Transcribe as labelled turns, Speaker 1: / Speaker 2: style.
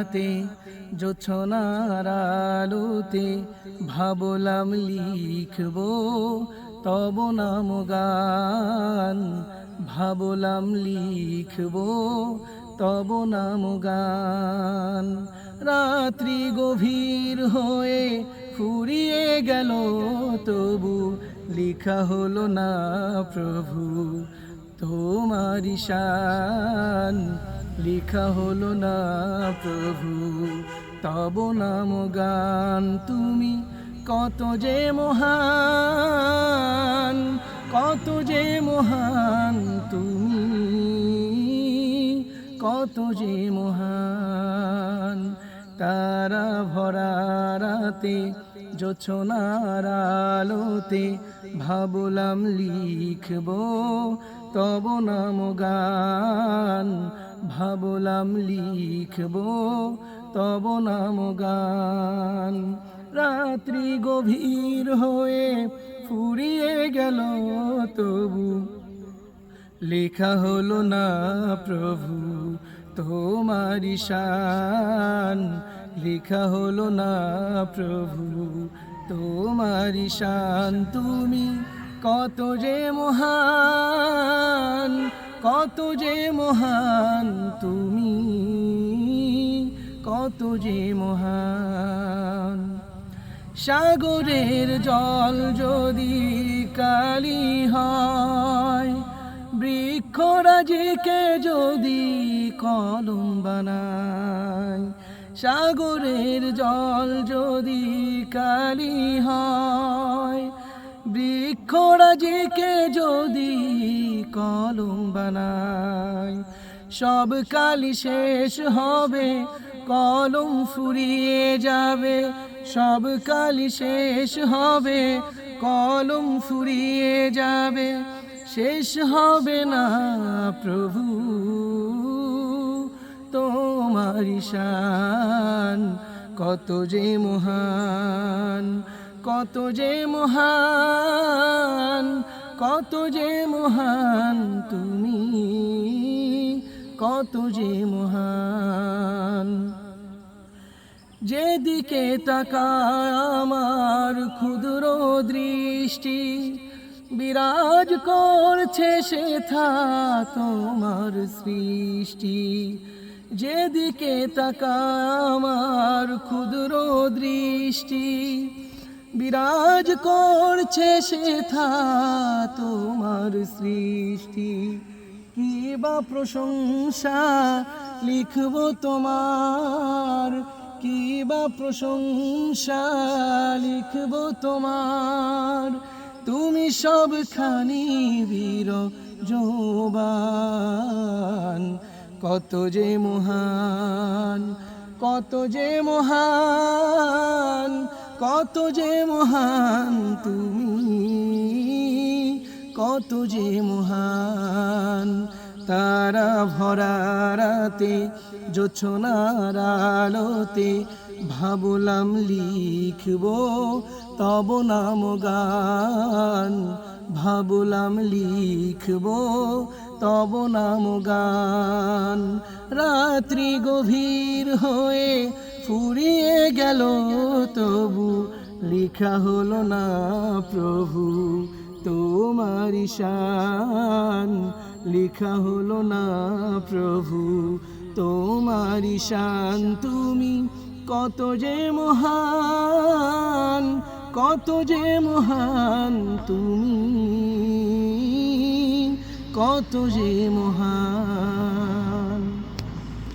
Speaker 1: রাতে জোছনার আলোতে ভাবলাম লিখব তব নাম গান, ভাবলাম লিখব তব নাম গান। রাত্রি গভীর হয়ে ফুরিয়ে গেল তবু লেখা হলো না প্রভু তোমারি শান, লেখা হলো না প্রভু তব নাম গান। তুমি কত যে মহান, কত যে মহান, তুমি কত যে মহান। তারা ভরা রাতে জোছনার আলোতে ভাবলাম লিখব তব নাম গান, ভাবলাম লিখব তব নাম গান। রাত্রি গভীর হয়ে ফুরিয়ে গেল তবু লেখা হলো না প্রভু তোমারি শান, লেখা হলো না প্রভু তোমারি শান। তুমি কত যে মহান, কত যে মহান, তুমি কত যে মহান। সাগরের জল যদি কালি হয়, বৃক্ষরাজিকে যদি কলম বানায়, সাগরের জল যদি কালি হয়, বৃক্ষরাজিকে যদি কলম বানায়, সব কালি শেষ হবে কলম ফুরিয়ে যাবে, সব কালি শেষ হবে কলম ফুরিয়ে যাবে, শেষ হবে না প্রভু তোমারি শান। কত যে মহান, কত যে মহান, কত যে মহান, তুমি কত যে মহান। যেদিকে তাকায় আমার ক্ষুদ্র দৃষ্টি, বিরাজ করছে সেথা তোমার সৃষ্টি। যেদিকে তাকায় আমার ক্ষুদ্র দৃষ্টি, বিরাজ করছে সেথা তোমার সৃষ্টি। কি বা প্রশংসা লিখব তোমার, কি বা প্রশংসা লিখব তোমার, তুমি সবখানি বিরাজমান। কত যে মহান, কত যে মহান, কত যে মহান, তুমি কত যে মহান। তারা ভরা রাতে জোছনার আলোতে ভাবলাম লিখব তব নাম গান, ভাবলাম লিখব তব নাম গান। রাত্রি গভীর হয়ে ফুরিয়ে গেল তবু লেখা হলো না প্রভু তোমারি শান, লেখা হলো না প্রভু তোমারি শান। তুমি কত যে মহান, কত যে মহান, তুমি কত যে মহান।